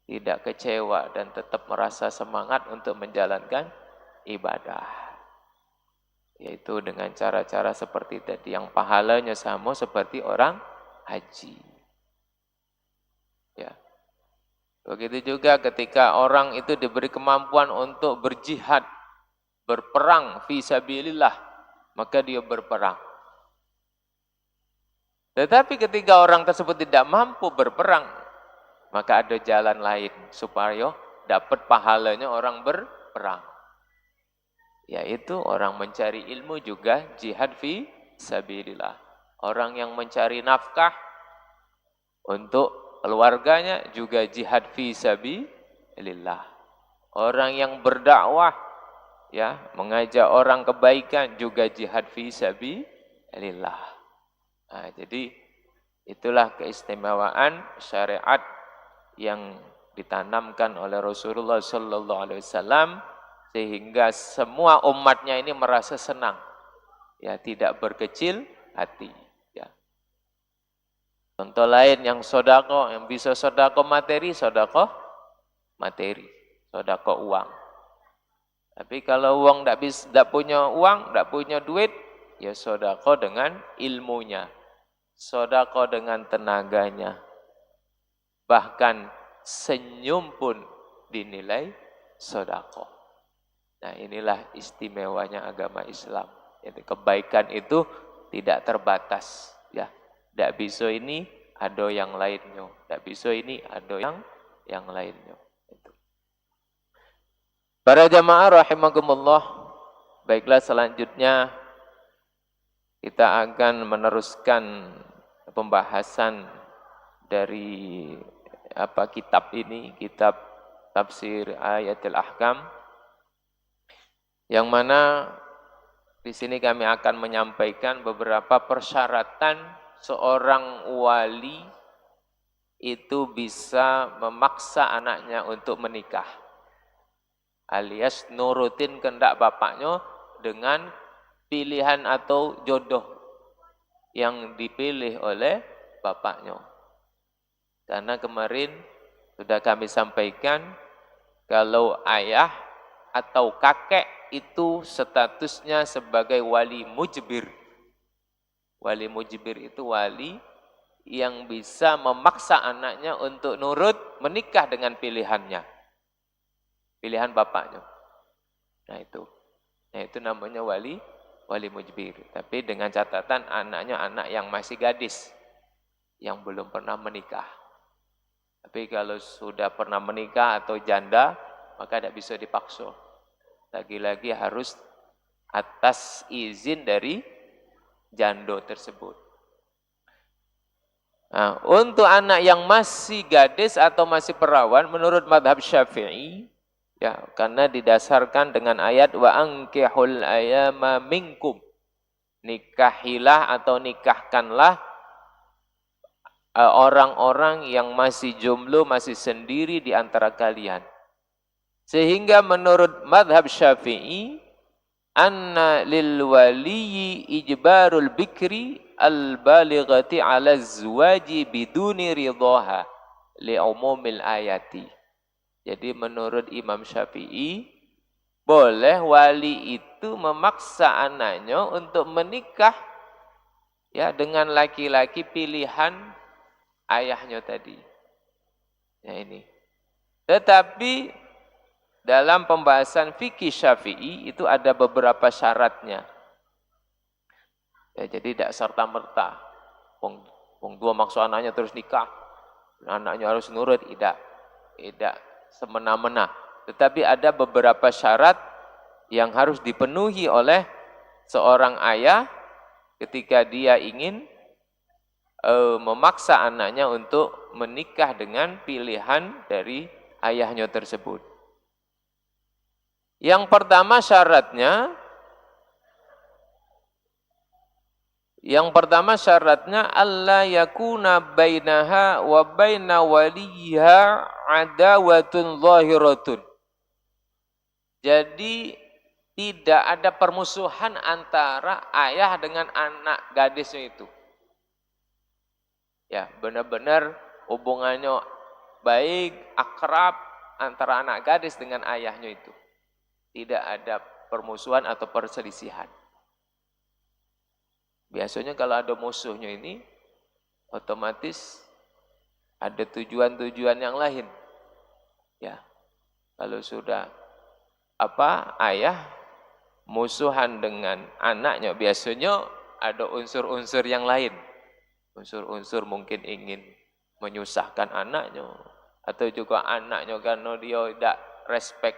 tidak kecewa dan tetap merasa semangat untuk menjalankan ibadah. Yaitu dengan cara-cara seperti tadi yang pahalanya sama seperti orang haji. Ya. Begitu juga ketika orang itu diberi kemampuan untuk berjihad, berperang fi sabilillah, maka dia berperang. Tetapi ketika orang tersebut tidak mampu berperang, maka ada jalan lain supaya dapat pahalanya orang berperang. Yaitu orang mencari ilmu juga jihad fi sabilillah. Orang yang mencari nafkah untuk keluarganya juga jihad fi sabilillah. Orang yang berdakwah ya, mengajak orang kebaikan juga jihad fi sabilillah. Nah, jadi itulah keistimewaan syariat yang ditanamkan oleh Rasulullah sallallahu alaihi wasallam sehingga semua umatnya ini merasa senang. Ya, tidak berkecil hati. Contoh lain yang sodako, yang bisa sodako materi, sodako uang. Tapi kalau uang tidak punya uang, tidak punya duit, ya sodako dengan ilmunya, sodako dengan tenaganya. Bahkan senyum pun dinilai sodako. Nah, inilah istimewanya agama Islam. Jadi kebaikan itu tidak terbatas, ya. Tidak bisa ini, ada yang lainnya. Tidak bisa ini, ada yang lainnya. Para jamaah rahimakumullah, baiklah selanjutnya kita akan meneruskan pembahasan dari kitab ini, kitab tafsir Ayatul Ahkam, yang mana di sini kami akan menyampaikan beberapa persyaratan seorang wali itu bisa memaksa anaknya untuk menikah, alias nurutin kehendak bapaknya dengan pilihan atau jodoh yang dipilih oleh bapaknya. Karena kemarin sudah kami sampaikan kalau ayah atau kakek itu statusnya sebagai wali mujbir. Wali mujbir itu wali yang bisa memaksa anaknya untuk nurut menikah dengan pilihannya. Pilihan bapaknya. Nah itu namanya wali mujbir. Tapi dengan catatan anaknya anak yang masih gadis, yang belum pernah menikah. Tapi kalau sudah pernah menikah atau janda, maka tidak bisa dipaksa. Lagi-lagi harus atas izin dari jando tersebut. Nah, untuk anak yang masih gadis atau masih perawan, menurut madhab Syafi'i, ya, karena didasarkan dengan ayat wa ankihul ayama minkum, nikahilah atau nikahkanlah orang-orang yang masih jomblo, masih sendiri di antara kalian. Sehingga menurut madhab Syafi'i, anna lil waliyi ijbarul bikri al-balighati ala zwaji biduni ridhaha li'umumil ayati. Jadi menurut Imam Syafi'i, boleh wali itu memaksa anaknya untuk menikah ya dengan laki-laki pilihan ayahnya tadi. Ya ini. Tetapi dalam pembahasan fikih Syafi'i itu ada beberapa syaratnya. Ya, jadi tidak serta-merta. Wong tua maksa anaknya terus nikah. Anaknya harus nurut, tidak semena-mena. Tetapi ada beberapa syarat yang harus dipenuhi oleh seorang ayah ketika dia ingin memaksa anaknya untuk menikah dengan pilihan dari ayahnya tersebut. Yang pertama syaratnya alla yakuna bainaha wa baina waliha adawatun zahiratun. Jadi tidak ada permusuhan antara ayah dengan anak gadisnya itu. Ya, benar-benar hubungannya baik, akrab antara anak gadis dengan ayahnya itu. Tidak ada permusuhan atau perselisihan. Biasanya kalau ada musuhnya ini, otomatis ada tujuan-tujuan yang lain. Ya, kalau sudah ayah musuhan dengan anaknya, biasanya ada unsur-unsur yang lain. Unsur-unsur mungkin ingin menyusahkan anaknya, atau juga anaknya karena dia tidak respect,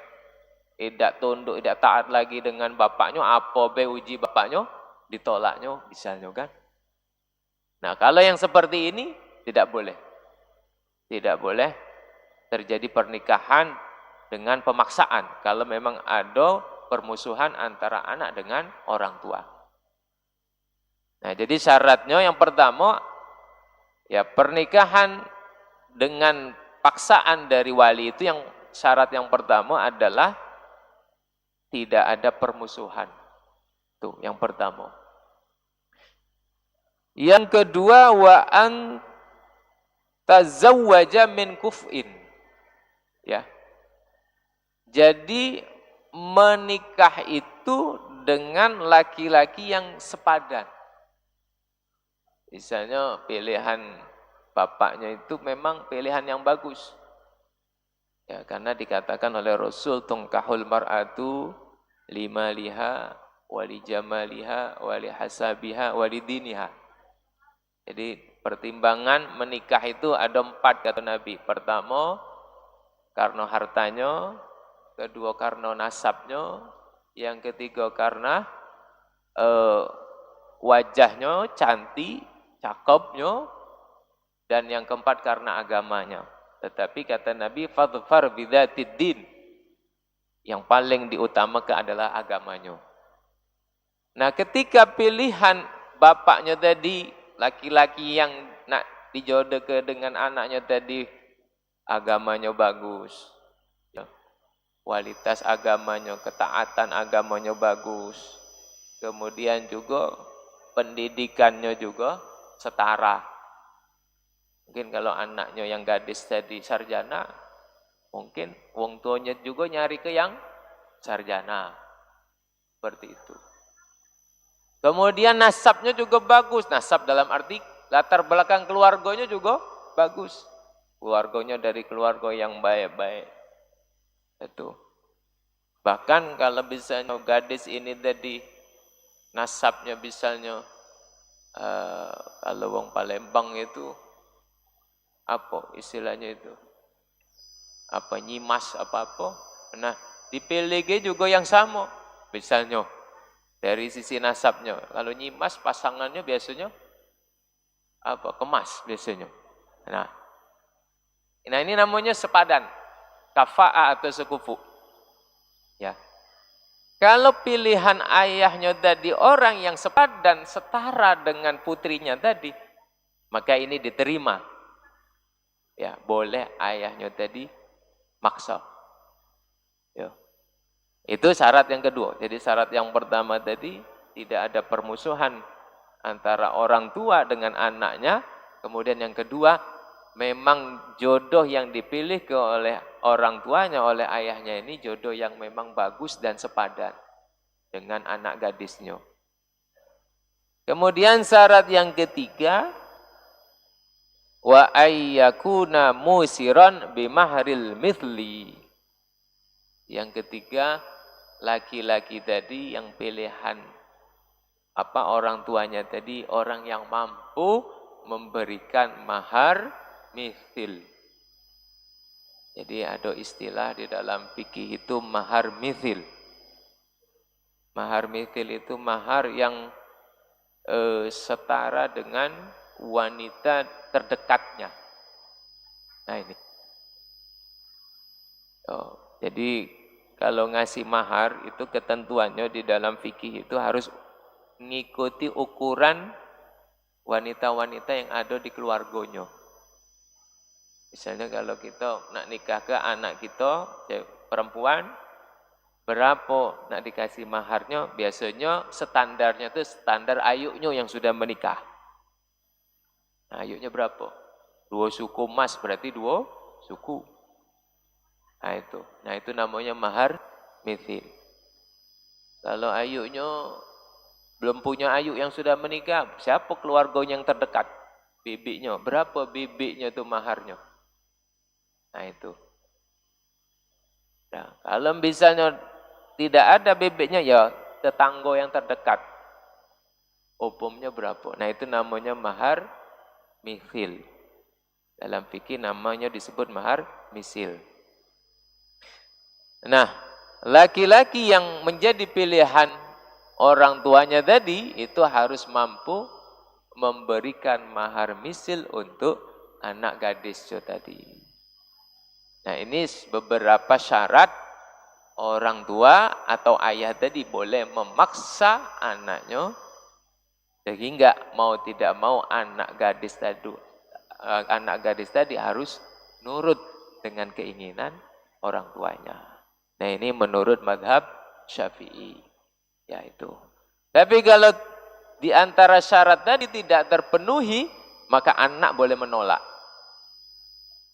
tidak tunduk, tidak taat lagi dengan bapaknya, apa uji bapaknya, ditolaknya, misalnya kan. Nah, kalau yang seperti ini tidak boleh. Tidak boleh terjadi pernikahan dengan pemaksaan kalau memang ada permusuhan antara anak dengan orang tua. Nah, jadi syaratnya yang pertama, ya pernikahan dengan paksaan dari wali itu, yang syarat yang pertama adalah tidak ada permusuhan. Itu yang pertama. Yang kedua, wa an tazawwaja min kuf'in. Ya. Jadi menikah itu dengan laki-laki yang sepadan. Misalnya pilihan bapaknya itu memang pilihan yang bagus. Ya, karena dikatakan oleh Rasul, tungkahul mar'atu limaliha wali jamaliha wali hasabiha wali diniha. Jadi pertimbangan menikah itu ada 4 kata Nabi. Pertama, karena hartanya. Kedua, karena nasabnya. Yang ketiga, karena wajahnya cantik, cakepnya. Dan yang keempat, karena agamanya. Tetapi kata Nabi, fadfar bidzatid din. Yang paling diutamakan adalah agamanya. Nah, ketika pilihan bapaknya tadi, laki-laki yang nak dijodohkan dengan anaknya tadi, agamanya bagus, ya, kualitas agamanya, ketaatan agamanya bagus, kemudian juga pendidikannya juga setara, Mungkin kalau anaknya yang gadis tadi sarjana, mungkin wong tuanya juga nyari ke yang sarjana. Seperti itu. Kemudian nasabnya juga bagus. Nasab dalam arti latar belakang keluarganya juga bagus. Keluarganya dari keluarga yang baik-baik. Itu. Bahkan kalau misalnya gadis ini tadi nasabnya misalnya kalau wong Palembang itu apa istilahnya itu? Apa nyimas apa-apa. Nah, di PLG juga yang sama. Misalnya dari sisi nasabnya. Kalau nyimas pasangannya biasanya apa? Kemas biasanya. Nah ini namanya sepadan. Kafa'ah atau sekufu. Ya. Kalau pilihan ayahnya tadi orang yang sepadan setara dengan putrinya tadi, maka ini diterima. Ya, boleh ayahnya tadi maksa. Ya. Itu syarat yang kedua. Jadi syarat yang pertama tadi tidak ada permusuhan antara orang tua dengan anaknya. Kemudian yang kedua, memang jodoh yang dipilih oleh orang tuanya, oleh ayahnya ini jodoh yang memang bagus dan sepadan dengan anak gadisnya. Kemudian syarat yang ketiga, wa ayyakuna musiran bimahril mithli. Yang ketiga, laki-laki tadi yang pilihan orang tuanya tadi orang yang mampu memberikan mahar mithil. Jadi ada istilah di dalam fikih itu mahar mithil. Mahar mithil itu mahar yang setara dengan wanita terdekatnya. Nah ini. Jadi kalau ngasih mahar itu ketentuannya di dalam fikih itu harus mengikuti ukuran wanita-wanita yang ada di keluarganya. Misalnya kalau kita nak nikah ke anak kita, perempuan, berapa nak dikasih maharnya? Biasanya standarnya itu standar ayunya yang sudah menikah. Nah, ayunya berapa? 2 suku emas berarti 2 suku. Nah itu namanya mahar mithil. Kalau ayunya belum punya ayu yang sudah menikah, siapa keluarganya yang terdekat? Bibinya. Berapa bibinya itu maharnya? Nah itu. Nah, kalau misalnya tidak ada bibinya, ya tetangga yang terdekat. Umumnya berapa? Nah itu namanya mahar mithil. Dalam fikih namanya disebut mahar misil. Nah, laki-laki yang menjadi pilihan orang tuanya tadi itu harus mampu memberikan mahar misil untuk anak gadisnya tadi. Nah, ini beberapa syarat orang tua atau ayah tadi boleh memaksa anaknya sehingga mau tidak mau anak gadis tadi harus nurut dengan keinginan orang tuanya. Nah ini menurut mazhab Syafi'i, yaitu. Tapi kalau di antara syarat tadi tidak terpenuhi, maka anak boleh menolak.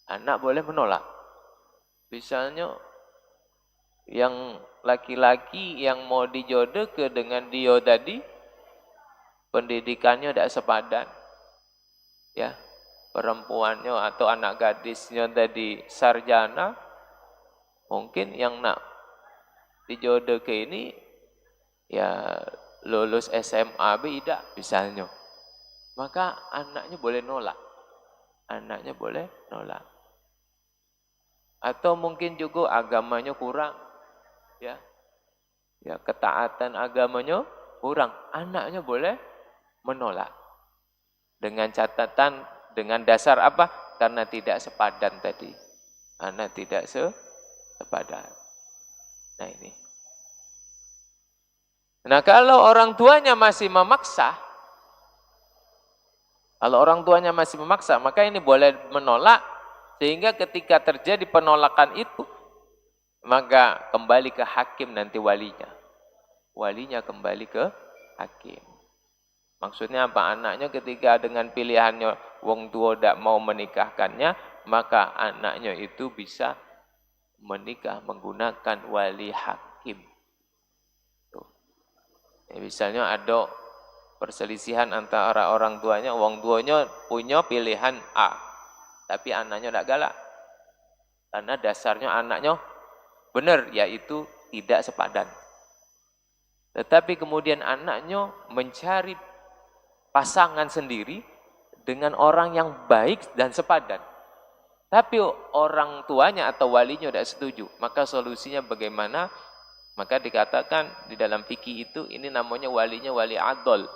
Anak boleh menolak. Misalnya yang laki-laki yang mau dijodohkan dengan dia tadi, pendidikannya tidak sepadan. Ya, perempuannya atau anak gadisnya tadi sarjana, mungkin yang nak dijodoh ke ini ya lulus SMA beda misalnya. Maka anaknya boleh nolak. Anaknya boleh nolak. Atau mungkin juga agamanya kurang. Ya. Ya, ketaatan agamanya kurang. Anaknya boleh menolak. Dengan catatan, dengan dasar apa? Karena tidak sepadan tadi. Anak tidak sepadan. Nah ini. Nah kalau orang tuanya masih memaksa, maka ini boleh menolak, sehingga ketika terjadi penolakan itu, maka kembali ke hakim nanti walinya. Walinya kembali ke hakim. Maksudnya apa? Anaknya ketika dengan pilihannya wong tua tidak mau menikahkannya, maka anaknya itu bisa menikah menggunakan wali hakim. Tuh. Ya, misalnya ada perselisihan antara orang tuanya, wong tuanya punya pilihan A, tapi anaknya tidak galak. Karena dasarnya anaknya benar, yaitu tidak sepadan. Tetapi kemudian anaknya mencari pasangan sendiri dengan orang yang baik dan sepadan. Tapi orang tuanya atau walinya tidak setuju. Maka solusinya bagaimana? Maka dikatakan di dalam fikih itu, ini namanya walinya wali adol.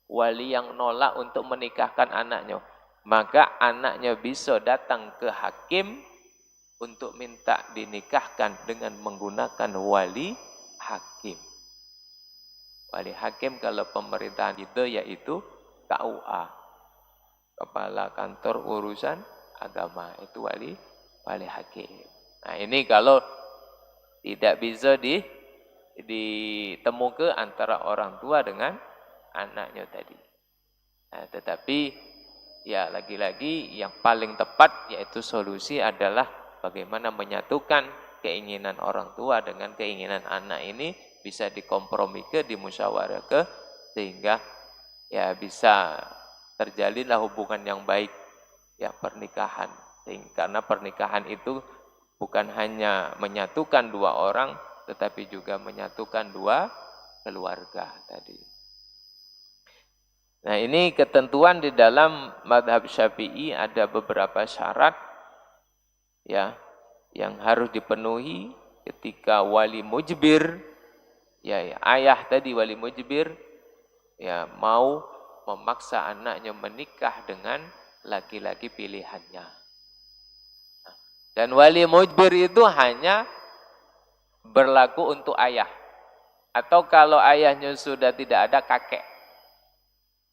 Wali yang nolak untuk menikahkan anaknya. Maka anaknya bisa datang ke hakim untuk minta dinikahkan dengan menggunakan wali hakim. Wali hakim kalau pemerintahan itu yaitu KUA. Kepala Kantor Urusan Agama, itu wali hakim. Nah, ini kalau tidak bisa ditemukan antara orang tua dengan anaknya tadi. Nah, tetapi ya lagi-lagi yang paling tepat yaitu solusi adalah bagaimana menyatukan keinginan orang tua dengan keinginan anak ini bisa dikompromikan, dimusyawarahkan sehingga ya bisa terjalinlah hubungan yang baik. Ya, pernikahan. Karena pernikahan itu bukan hanya menyatukan dua orang, tetapi juga menyatukan dua keluarga tadi. Nah, ini ketentuan di dalam mazhab Syafi'i ada beberapa syarat ya yang harus dipenuhi ketika wali mujbir ya ayah tadi wali mujbir ya mau memaksa anaknya menikah dengan laki-laki pilihannya. Dan wali mujbir itu hanya berlaku untuk ayah. Atau kalau ayahnya sudah tidak ada, kakek.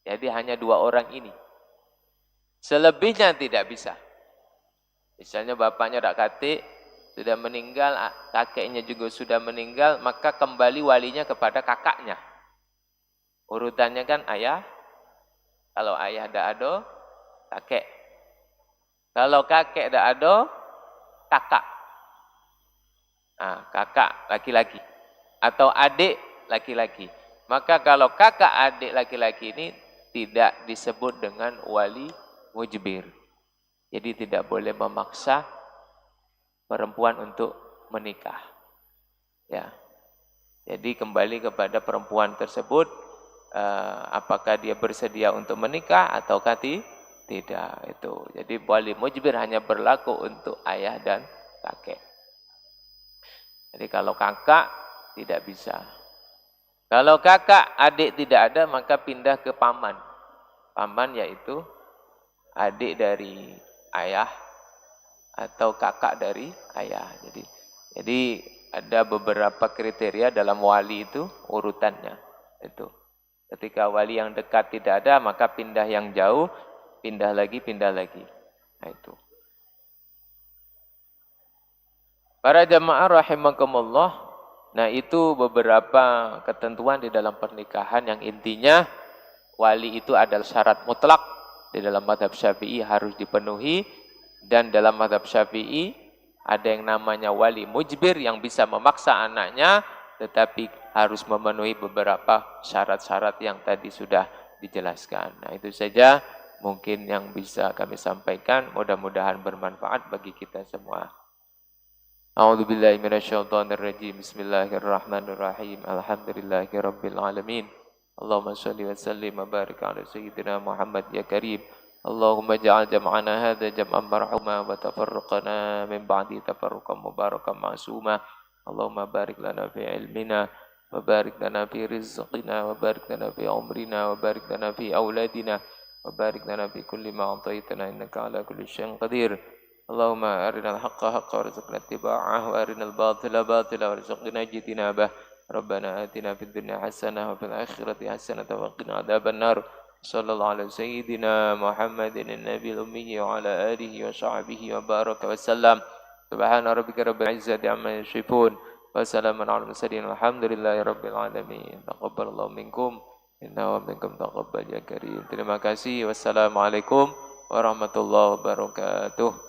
Jadi hanya dua orang ini. Selebihnya tidak bisa. Misalnya bapaknya tidak kate, sudah meninggal, kakeknya juga sudah meninggal, maka kembali walinya kepada kakaknya. Urutannya kan ayah. Kalau ayah tidak ada, kakek. Kalau kakek tidak ada, kakak. Nah, kakak laki-laki. Atau adik laki-laki. Maka kalau kakak adik laki-laki ini tidak disebut dengan wali mujbir. Jadi tidak boleh memaksa perempuan untuk menikah. Ya. Jadi kembali kepada perempuan tersebut, apakah dia bersedia untuk menikah ataukah tidak itu. Jadi wali mujbir hanya berlaku untuk ayah dan kakek. Jadi kalau kakak tidak bisa. Kalau kakak adik tidak ada maka pindah ke paman. Paman yaitu adik dari ayah atau kakak dari ayah. Jadi ada beberapa kriteria dalam wali itu urutannya. Itu. Ketika wali yang dekat tidak ada maka pindah yang jauh. Pindah lagi. Nah, itu. Para jamaah rahimakumullah, nah itu beberapa ketentuan di dalam pernikahan yang intinya wali itu adalah syarat mutlak di dalam mazhab Syafi'i harus dipenuhi dan dalam mazhab Syafi'i ada yang namanya wali mujbir yang bisa memaksa anaknya tetapi harus memenuhi beberapa syarat-syarat yang tadi sudah dijelaskan. Nah, itu saja mungkin yang bisa kami sampaikan, mudah-mudahan bermanfaat bagi kita semua. A'udzubillahi minasyaitonirrajim. Bismillahirrahmanirrahim. Alhamdulillahirabbil alamin. Allahumma shalli wa sallim wa barik ala sayyidina Muhammad ya karim. Allahumma ja'al jam'ana hadza jam'an marhuma wa tafarraqana min ba'di tafarruqan mubarakan ma'suma. Allahumma barik lana fi ilmina wa barik lana fi rizqina wa barik lana fi umrina wa barik lana fi auladina وبارك لنا في كل ما أعطيتنا إنك على كل شيء قدير. اللهم أرنا الحق حقا وارزقنا اتباعه وأرنا الباطل باطلا وارزقنا اجتنابه. ربنا آتنا في الدنيا حسنة وفي الآخرة حسنة وقنا عذاب النار. صلى الله على سيدنا محمد النبي الأمي وعلى آله وصحبه وبارك وسلم. سبحان ربك رب العزة عما يصفون وسلام على المرسلين والحمد لله رب العالمين. تقبل الله منكم. Inna wa minkum taqabbal ya karim. Terima kasih. Wassalamualaikum warahmatullahi wabarakatuh.